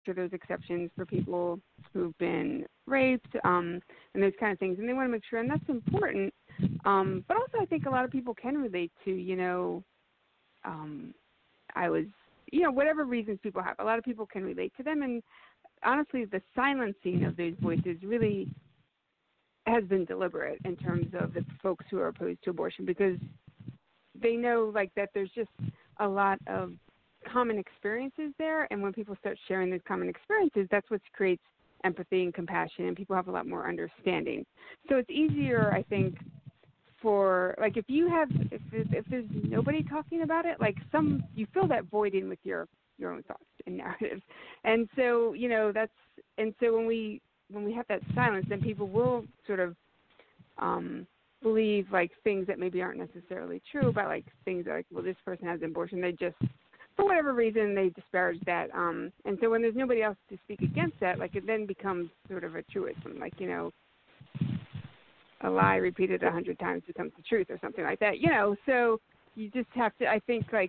or those exceptions for people who've been raped and those kind of things. And they want to make sure, and that's important. But also I think a lot of people can relate to, I was, whatever reasons people have, a lot of people can relate to them. And honestly, the silencing of those voices really has been deliberate in terms of the folks who are opposed to abortion, because they know that there's just a lot of common experiences there, and when people start sharing those common experiences, that's what creates empathy and compassion, and people have a lot more understanding. So it's easier, I think, for if there's nobody talking about it, you fill that void in with your own thoughts and narratives, and so when we have that silence, then people will sort of believe things that maybe aren't necessarily true about things well, this person has an abortion. They just, for whatever reason, they disparage that. And so when there's nobody else to speak against that, it then becomes sort of a truism, a lie repeated 100 times becomes the truth or something like that. So you just have to, I think, and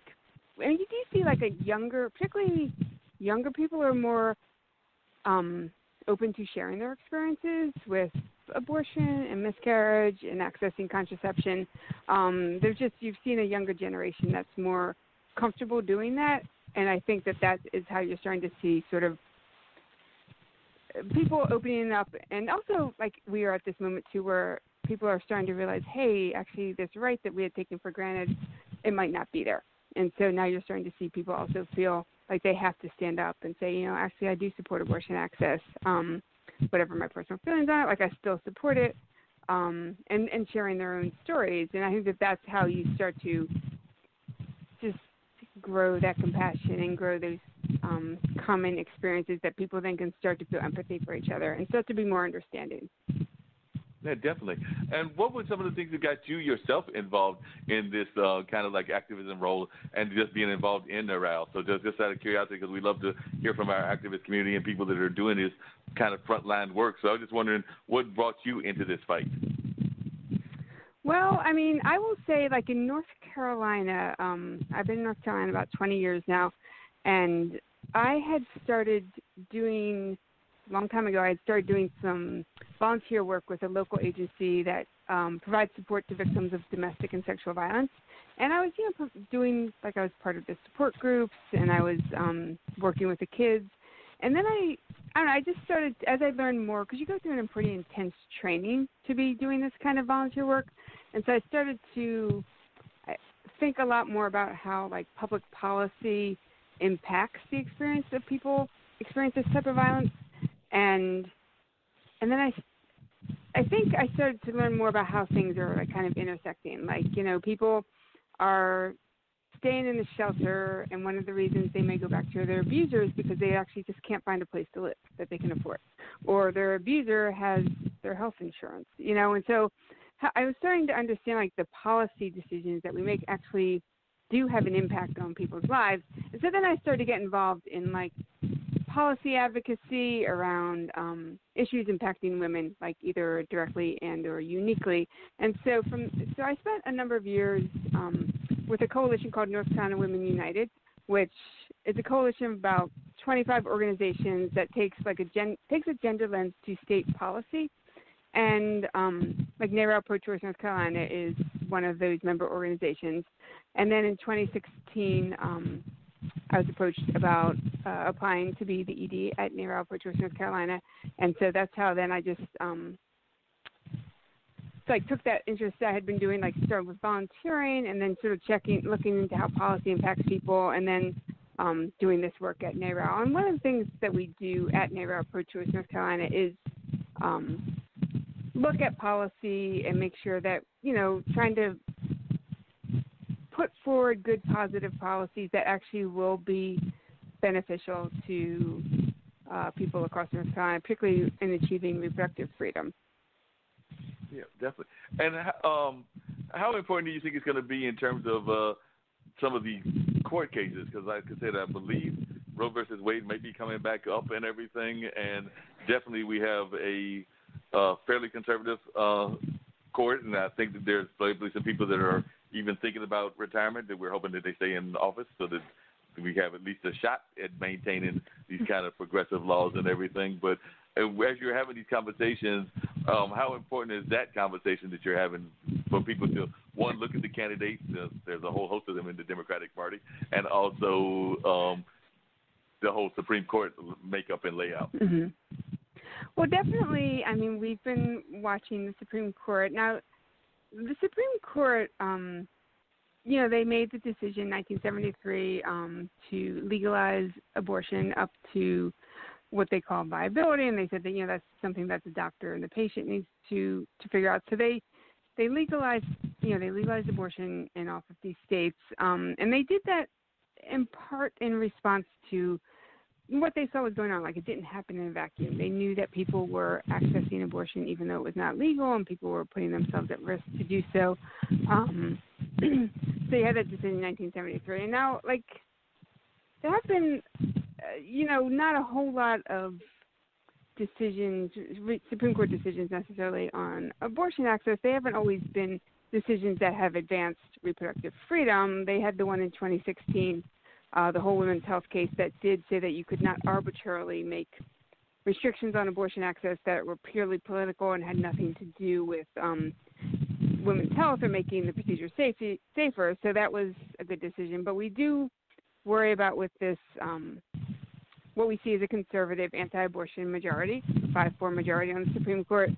you do see particularly younger people are more open to sharing their experiences with abortion and miscarriage and accessing contraception. You've seen a younger generation that's more comfortable doing that, and I think that is how you're starting to see sort of people opening up, and also we are at this moment too where people are starting to realize, hey, actually this right that we had taken for granted, it might not be there. And so now you're starting to see people also feel like they have to stand up and say, actually I do support abortion access, whatever my personal feelings on it, I still support it, and sharing their own stories. And I think that's how you start to just grow that compassion and grow those common experiences that people then can start to feel empathy for each other and start to be more understanding. Yeah, definitely. And what were some of the things that got you yourself involved in this kind of activism role and just being involved in NARAL? So just out of curiosity, because we love to hear from our activist community and people that are doing this kind of frontline work. So I was just wondering what brought you into this fight? Well, I will say, in North Carolina, I've been in North Carolina about 20 years now, and I had started doing, a long time ago, I had started doing some volunteer work with a local agency that provides support to victims of domestic and sexual violence. And I was, doing, I was part of the support groups, and I was working with the kids. And then I don't know, I just started, as I learned more, because you go through a pretty intense training to be doing this kind of volunteer work. And so I started to think a lot more about how, public policy impacts the experience of people experience this type of violence. And then I think I started to learn more about how things are kind of intersecting. People are staying in the shelter, and one of the reasons they may go back to their abuser is because they actually just can't find a place to live that they can afford, or their abuser has their health insurance, and so I was starting to understand the policy decisions that we make actually do have an impact on people's lives. And so then I started to get involved in policy advocacy around issues impacting women, either directly and or uniquely. And so I spent a number of years with a coalition called North Carolina Women United, which is a coalition of about 25 organizations that takes a gender lens to state policy. And NARAL Pro-Choice North Carolina is one of those member organizations. And then in 2016, I was approached about applying to be the ED at NARAL Pro-Choice North Carolina. And so that's how then I just took that interest that I had been doing, started with volunteering and then sort of looking into how policy impacts people, and then doing this work at NARAL. And one of the things that we do at NARAL Pro-Choice North Carolina is look at policy and make sure that, trying to put forward good, positive policies that actually will be beneficial to people across North Carolina, particularly in achieving reproductive freedom. Yeah, definitely. And how important do you think it's going to be in terms of some of the court cases? Because like I said, I believe Roe versus Wade may be coming back up and everything, and definitely we have a fairly conservative court, and I think that there's probably some people that are even thinking about retirement that we're hoping that they stay in office so that we have at least a shot at maintaining these kind of progressive laws and everything. But as you're having these conversations, how important is that conversation that you're having for people to, one, look at the candidates? There's a whole host of them in the Democratic Party, and also the whole Supreme Court makeup and layout. Mm-hmm. Well, definitely. I mean, we've been watching the Supreme Court. Now, the Supreme Court, they made the decision in 1973 to legalize abortion up to what they call viability, and they said that, that's something that the doctor and the patient needs to figure out. So they legalized, they legalized abortion in all 50 states, and they did that in part in response to what they saw was going on. Like, it didn't happen in a vacuum. They knew that people were accessing abortion even though it was not legal, and people were putting themselves at risk to do so. So they had that decision in 1973. And now, like, there have been, not a whole lot of decisions, Supreme Court decisions necessarily on abortion access. They haven't always been decisions that have advanced reproductive freedom. They had the one in 2016, the whole women's health case, that did say that you could not arbitrarily make restrictions on abortion access that were purely political and had nothing to do with women's health or making the procedure safer. So that was a good decision. But we do worry about with this what we see as a conservative anti-abortion majority, 5-4 majority on the Supreme Court.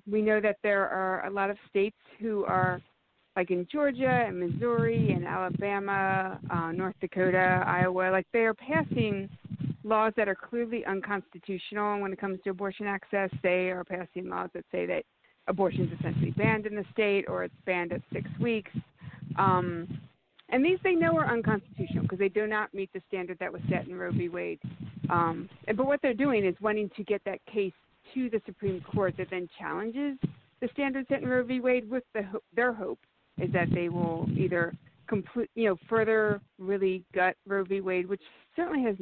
We know that there are a lot of states who are, like in Georgia and Missouri and Alabama, North Dakota, Iowa, like they are passing laws that are clearly unconstitutional when it comes to abortion access. They are passing laws that say that abortion is essentially banned in the state, or it's banned at 6 weeks. And these they know are unconstitutional because they do not meet the standard that was set in Roe v. Wade. But what they're doing is wanting to get that case to the Supreme Court that then challenges the standard set in Roe v. Wade, with their hope is that they will either further really gut Roe v. Wade, which certainly has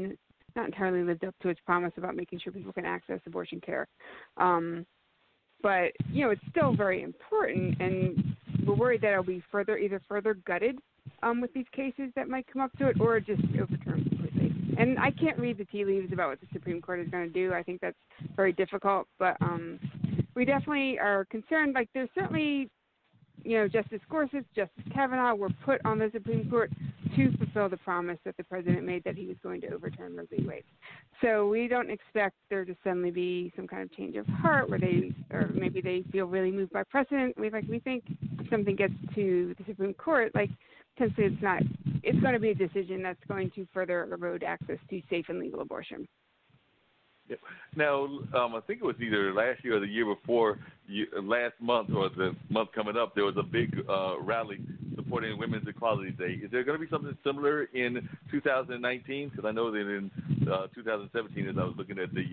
not entirely lived up to its promise about making sure people can access abortion care. But, it's still very important, and we're worried that it'll be either further gutted with these cases that might come up to it, or just overturned completely. And I can't read the tea leaves about what the Supreme Court is going to do. I think that's very difficult, but we definitely are concerned. Like, there's certainly, Justice Gorsuch, Justice Kavanaugh were put on the Supreme Court to fulfill the promise that the president made that he was going to overturn Roe v. Wade. So we don't expect there to suddenly be some kind of change of heart where maybe they feel really moved by precedent. We think if something gets to the Supreme Court, like, potentially it's going to be a decision that's going to further erode access to safe and legal abortion. Yep. Now, I think it was either last year or the year before, last month or the month coming up, there was a big rally supporting Women's Equality Day. Is there going to be something similar in 2019? Because I know that in 2017, as I was looking at the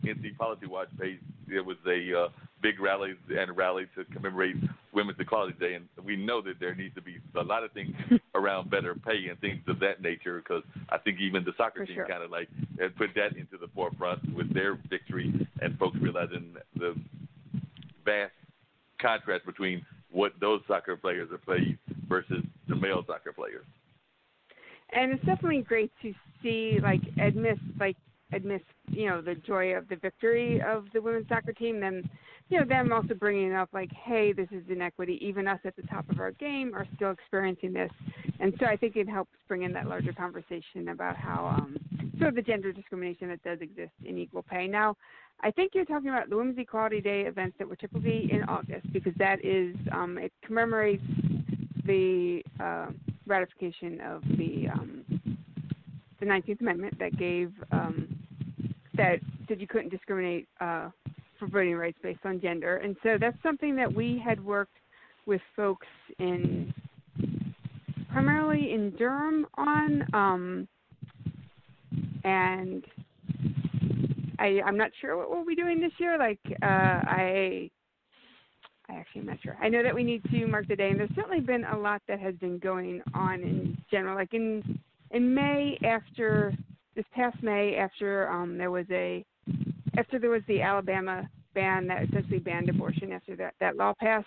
NC Policy Watch page, there was a big rally to commemorate Women's Equality Day, and we know that there needs to be a lot of things around better pay and things of that nature, because I think even the soccer team kind of like had put that into the forefront with their victory, and folks realizing the vast contrast between what those soccer players are playing versus the male soccer players. And it's definitely great to see, amidst the joy of the victory of the women's soccer team, then, them also bringing up, hey, this is inequity. Even us at the top of our game are still experiencing this. And so I think it helps bring in that larger conversation about how sort of the gender discrimination that does exist in equal pay. Now, I think you're talking about the Women's Equality Day events that were typically in August, because that is, it commemorates the ratification of the 19th Amendment that gave, that said you couldn't discriminate for voting rights based on gender. And so that's something that we had worked with folks primarily in Durham on, and I'm not sure what we'll be doing this year. I actually am not sure. I know that we need to mark the day, and there's certainly been a lot that has been going on in general. Like in May, this past May, after there was the Alabama ban that essentially banned abortion after that law passed.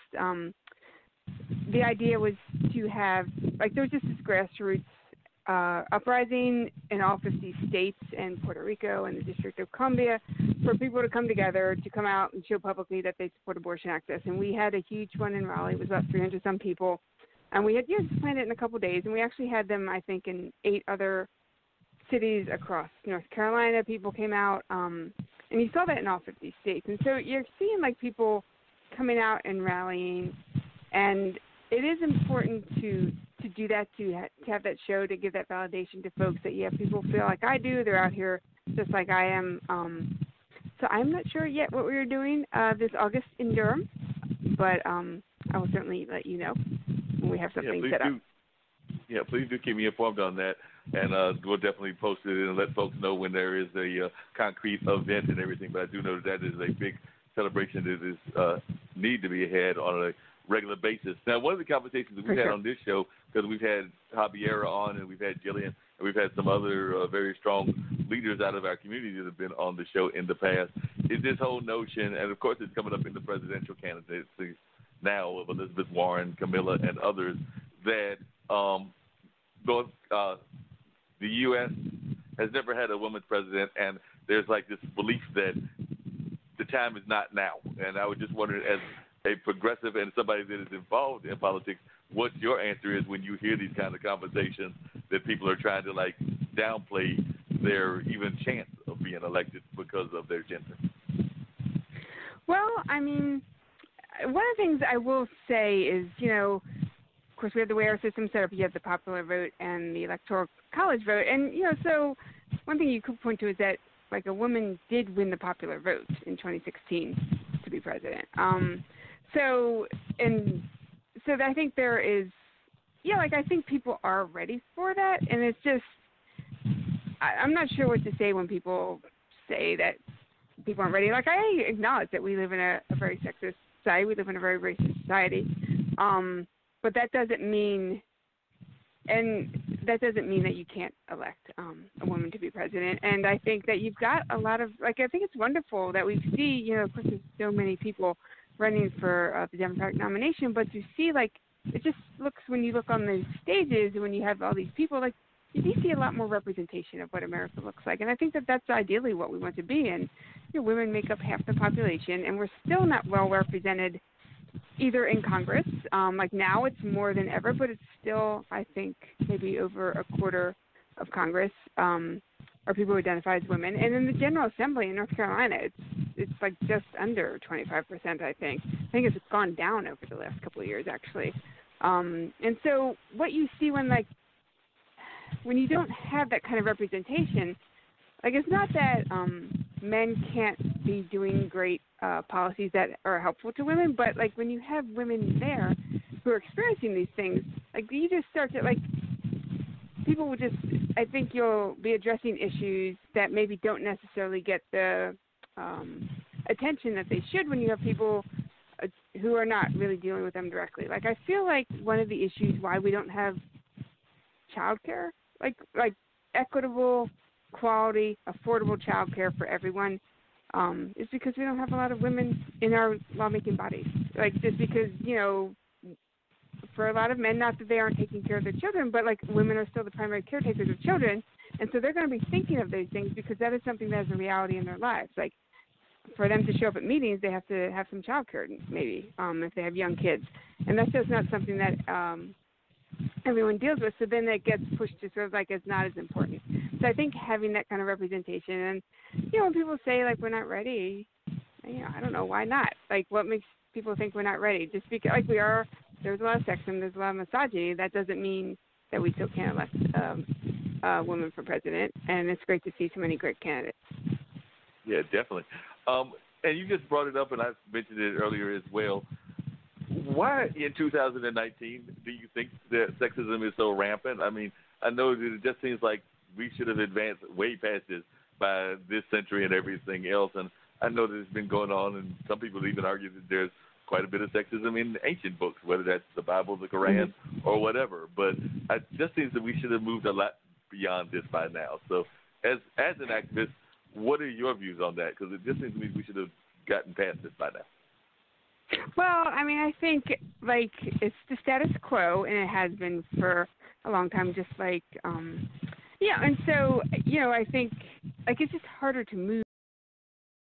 The idea was to have, there was just this grassroots uprising in all 50 states and Puerto Rico and the District of Columbia for people to come together to come out and show publicly that they support abortion access. And we had a huge one in Raleigh. It was about 300 some people. And we had planned it in a couple of days. And we actually had them, I think, in 8 other cities across North Carolina. People came out. And you saw that in all 50 states. And so you're seeing, like, people coming out and rallying. And it is important to do that, to have that show, to give that validation to folks that, yeah, people feel like I do. They're out here just like I am. So I'm not sure yet what we are doing this August in Durham, but I will certainly let you know when we have something set up. Yeah, please do keep me informed on that, and we'll definitely post it and let folks know when there is a concrete event and everything. But I do know that is a big celebration that is need to be had on a regular basis. Now, one of the conversations that we've had on this show, because we've had Javiera on and we've had Jillian and we've had some other very strong leaders out of our community that have been on the show in the past, is this whole notion, and of course it's coming up in the presidential candidacy now of Elizabeth Warren, Camilla, and others, that the U.S. has never had a woman president, and there's like this belief that the time is not now. And I was just wondering, as a progressive and somebody that is involved in politics, what your answer is when you hear these kind of conversations that people are trying to, like, downplay their even chance of being elected because of their gender. Well, I mean, one of the things I will say is, of course, we have the way our system's set up. You have the popular vote and the electoral college vote. And, so one thing you could point to is that, like, a woman did win the popular vote in 2016 to be president. So I think there is, I think people are ready for that. And it's just, I'm not sure what to say when people say that people aren't ready. Like, I acknowledge that we live in a very sexist society. We live in a very racist society. But that doesn't mean that you can't elect a woman to be president. And I think that you've got a lot of, I think it's wonderful that we see, of course, there's so many people running for the Democratic nomination, but to see, it just looks, when you look on the stages, when you have all these people, you do see a lot more representation of what America looks like. And I think that that's ideally what we want to be. And women make up half the population, and we're still not well represented either in Congress. Now it's more than ever, but it's still, I think, maybe over a quarter of Congress are people who identify as women. And in the General Assembly in North Carolina, it's just under 25%, I think. I think it's gone down over the last couple of years, actually. And so what you see when you don't have that kind of representation, it's not that men can't be doing great policies that are helpful to women, but when you have women there who are experiencing these things, you just start to people will just, I think you'll be addressing issues that maybe don't necessarily get the attention that they should when you have people who are not really dealing with them directly. I feel like one of the issues why we don't have childcare, like equitable, quality, affordable childcare for everyone, is because we don't have a lot of women in our lawmaking bodies. Just because, for a lot of men, not that they aren't taking care of their children, but women are still the primary caretakers of children, and so they're going to be thinking of those things because that is something that is a reality in their lives. For them to show up at meetings, they have to have some childcare, maybe, if they have young kids, and that's just not something that everyone deals with. So then it gets pushed to sort of as not as important. So I think having that kind of representation, and when people say we're not ready, I don't know, why not? What makes people think we're not ready? Just because we are. There's a lot of sexism, there's a lot of misogyny. That doesn't mean that we still can't elect a woman for president. And it's great to see so many great candidates. Yeah, definitely. And you just brought it up, and I mentioned it earlier as well. Why in 2019 do you think that sexism is so rampant? I mean, I know that it just seems like we should have advanced way past this by this century and everything else. And I know that it's been going on, and some people even argue that there's quite a bit of sexism in ancient books, whether that's the Bible, the Quran, or whatever. But it just seems that we should have moved a lot beyond this by now. So as an activist, what are your views on that? Because it just seems to me we should have gotten past this by now. Well, I mean, I think it's the status quo, and it has been for a long time, just like, yeah, and so, I think, like, it's just harder to move